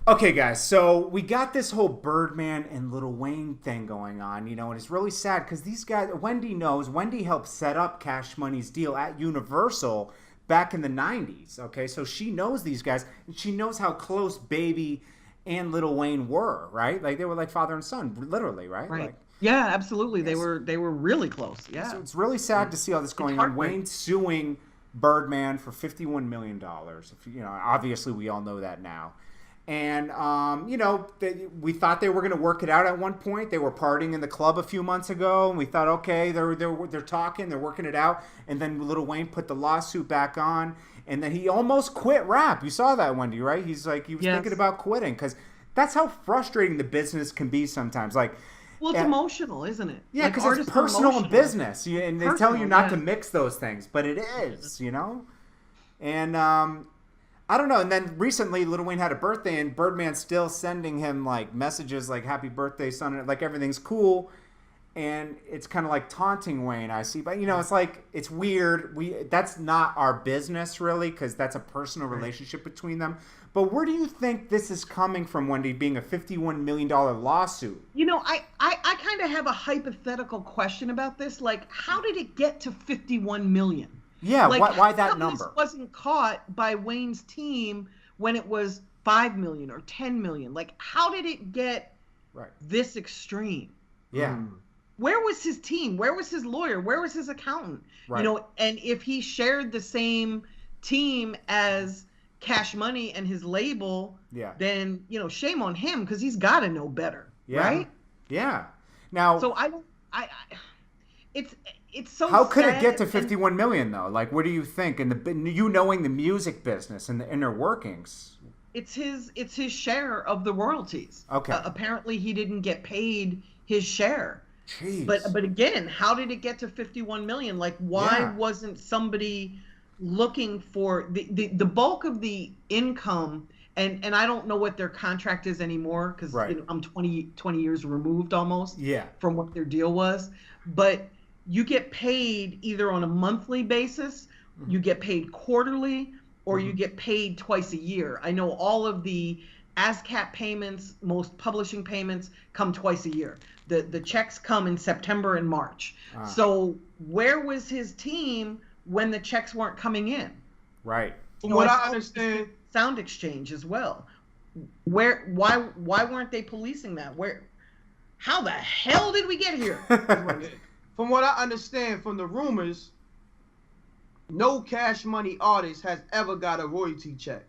Okay, guys, so we got this whole Birdman and Lil Wayne thing going on, and it's really sad because these guys, Wendy knows, Wendy helped set up Cash Money's deal at Universal back in the 90s, okay? So she knows these guys, and she knows how close Baby and Lil Wayne were, right? Like, they were like father and son, literally, right? Right. Like, Yeah, absolutely. They yes. were really close. Yeah. So it's really sad to see all this going on. Wayne suing Birdman for $51 million. Obviously we all know that now. And, we thought they were going to work it out at one point. They were partying in the club a few months ago, and we thought, okay, they're talking, they're working it out. And then Lil Wayne put the lawsuit back on, and then he almost quit rap. You saw that, Wendy, right? He was thinking about quitting, because that's how frustrating the business can be sometimes. Like, well, it's emotional, isn't it? yeah, because it's personal and business, and they tell you not to mix those things, but it is, And I don't know. And then recently, Lil Wayne had a birthday, and Birdman's still sending him like messages like "Happy birthday, son," like everything's cool, and it's kind of like taunting Wayne. I see, but it's like it's weird. That's not our business really, because that's a personal relationship between them. But where do you think this is coming from, Wendy? Being a $51 million lawsuit. I kind of have a hypothetical question about this. Like, how did it get to 51 million? Yeah, like, why that number? This wasn't caught by Wayne's team when it was 5 million or 10 million. Like, how did it get this extreme? Yeah. Where was his team? Where was his lawyer? Where was his accountant? Right. And if he shared the same team as Cash Money and his label, then, shame on him, because he's got to know better, right? Yeah. Now, so it's so how could sad it get to 51 million though? Like, what do you think? And you knowing the music business and the inner workings, it's his share of the royalties. Okay. Apparently, he didn't get paid his share. Jeez. But again, how did it get to 51 million? Like, why wasn't somebody looking for the bulk of the income? And I don't know what their contract is anymore, because I'm 20 years removed almost from what their deal was. But you get paid either on a monthly basis, you get paid quarterly, or you get paid twice a year. I know all of the ASCAP payments, most publishing payments, come twice a year. The checks come in September and March. So where was his team when the checks weren't coming in? Right. From what I understand, Sound Exchange as well. Why weren't they policing that? How the hell did we get here? From what I understand from the rumors, no Cash Money artist has ever got a royalty check.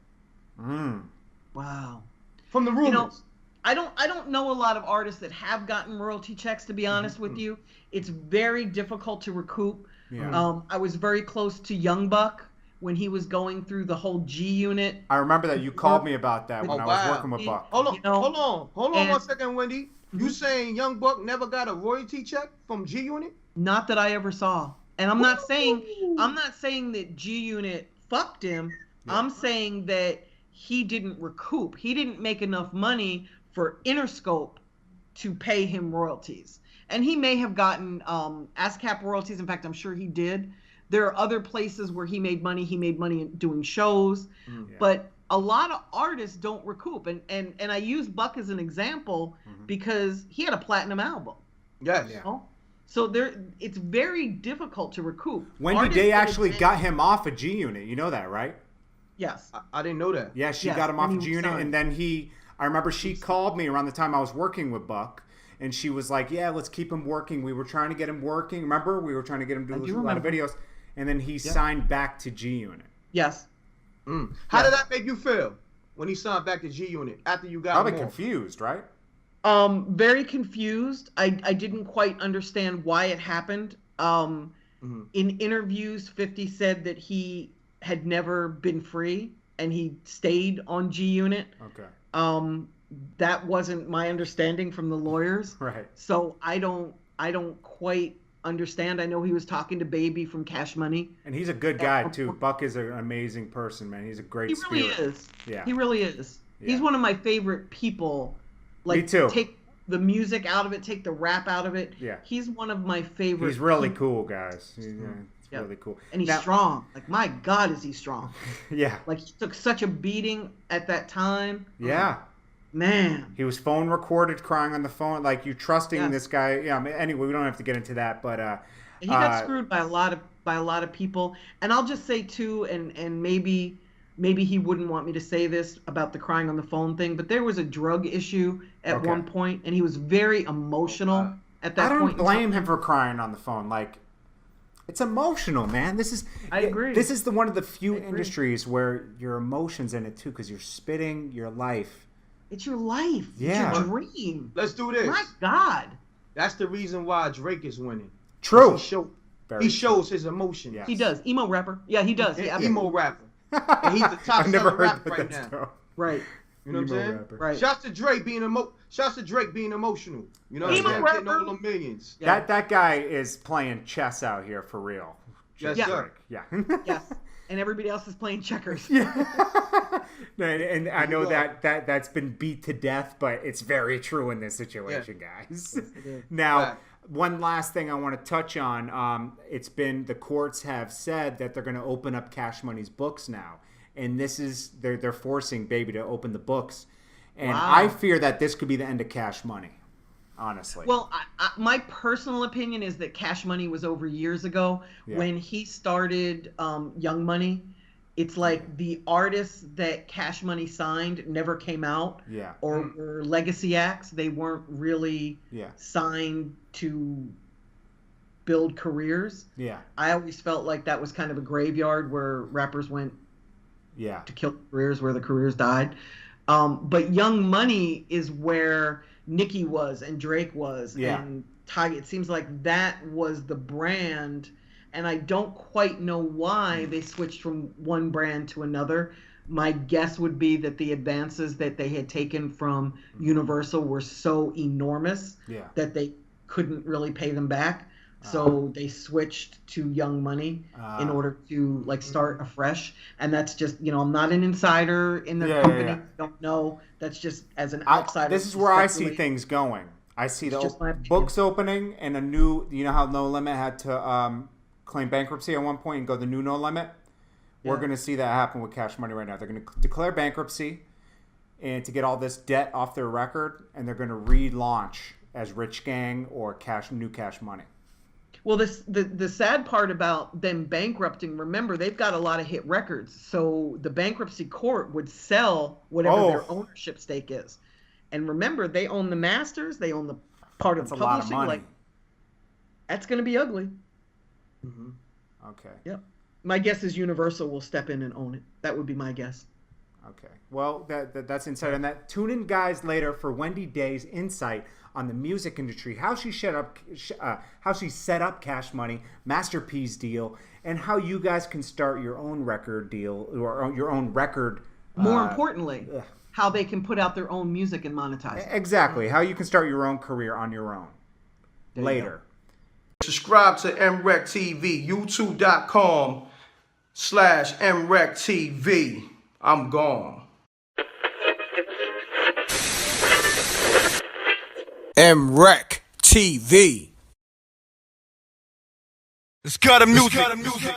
Wow. From the rumors. I don't know a lot of artists that have gotten royalty checks, to be honest with you. It's very difficult to recoup. Yeah. I was very close to Young Buck when he was going through the whole G Unit. I remember that you called me about that when I was working with Buck. Hold on 1 second, Wendy. You saying Young Buck never got a royalty check from G Unit? Not that I ever saw. And I'm not saying that G Unit fucked him. I'm saying that he didn't recoup. He didn't make enough money for Interscope to pay him royalties. And he may have gotten ASCAP royalties. In fact, I'm sure he did. There are other places where he made money. He made money doing shows. But a lot of artists don't recoup. And I use Buck as an example because he had a platinum album. Yes. So it's very difficult to recoup. Wendy Day actually got him off a G Unit. You know that, right? Yes. I didn't know that. Yeah, she got him off a G Unit, and then I remember she called me around the time I was working with Buck, and she was like, yeah, let's keep him working. We were trying to get him working. Remember? We were trying to get him to do a lot of videos. And then he signed back to G Unit. Yes. How did that make you feel when he signed back to G Unit after you got Probably him confused, right? Very confused. I didn't quite understand why it happened. In interviews, 50 said that he had never been free and he stayed on G Unit. Okay. That wasn't my understanding from the lawyers. Right. So I don't quite understand. I know he was talking to Baby from Cash Money. And he's a good guy too. Buck is an amazing person, man. He's a great spirit. He really is. Yeah. He really is. Yeah. He's one of my favorite people. Like, me too. Take the music out of it, take the rap out of it. Yeah. He's one of my favorite. He's really cool, guys. He's really cool. And he's strong. Like, my God, is he strong. Yeah. Like, he took such a beating at that time. Yeah. Man. He was phone recorded crying on the phone. Like, you trusting this guy. Yeah, I mean, anyway, we don't have to get into that, but He got screwed by a lot of people. And I'll just say too, and maybe he wouldn't want me to say this about the crying on the phone thing, but there was a drug issue at one point, and he was very emotional at that point. I don't blame him for crying on the phone. Like, it's emotional, man. I agree. This is one of the few industries where your emotions in it too, because you're spitting your life. It's your life. Yeah. It's your dream. Let's do this. My God. That's the reason why Drake is winning. True. He shows his emotions. Yes. He does. Emo rapper. Yeah, he does. Yeah, emo rapper. And he's the top selling rapper right now. Still. Right. You know what I'm saying? Rapper. Right. Shouts to Drake being emotional. You know what I'm saying? Getting all the millions. Yeah. That guy is playing chess out here for real. Yes, sir. Yeah. Yes. And everybody else is playing checkers. Yeah. And I know that's been beat to death, but it's very true in this situation, guys. Now, one last thing I want to touch on. The courts have said that they're going to open up Cash Money's books now. And this is, they're forcing Baby to open the books. And I fear that this could be the end of Cash Money, honestly. Well, my personal opinion is that Cash Money was over years ago. When he started Young Money. It's like the artists that Cash Money signed never came out, or were legacy acts. They weren't really signed to build careers. Yeah, I always felt like that was kind of a graveyard where rappers went to kill careers, where the careers died. But Young Money is where Nicki was and Drake was and Ty. It seems like that was the brand. And I don't quite know why they switched from one brand to another. My guess would be that the advances that they had taken from Universal were so enormous that they couldn't really pay them back. So they switched to Young Money in order to start afresh. And that's just, I'm not an insider in the company. I don't know. That's just as an outsider. This is where I see things going. I see the books opening and a new, how No Limit had to claim bankruptcy at one point and go the new No Limit. We're going to see that happen with Cash Money right now. They're going to declare bankruptcy and to get all this debt off their record, and they're going to relaunch as Rich Gang or New Cash Money. Well, the sad part about them bankrupting, remember, they've got a lot of hit records. So the bankruptcy court would sell whatever their ownership stake is. And remember, they own the masters. They own the part of the publishing. A lot of money. That's going to be ugly. Mm-hmm. Okay. Yep. My guess is Universal will step in and own it. That would be my guess. Okay. Well, that's insight on that. Tune in, guys, later for Wendy Day's insight on the music industry, how she set up Cash Money, Master P's deal, and how you guys can start your own record deal or your own record. More importantly, how they can put out their own music and monetize it. Exactly. How you can start your own career on your own. Later. Subscribe to Mrecktv, youtube.com/Mrecktv. I'm gone. m.reck TV. It's got a music.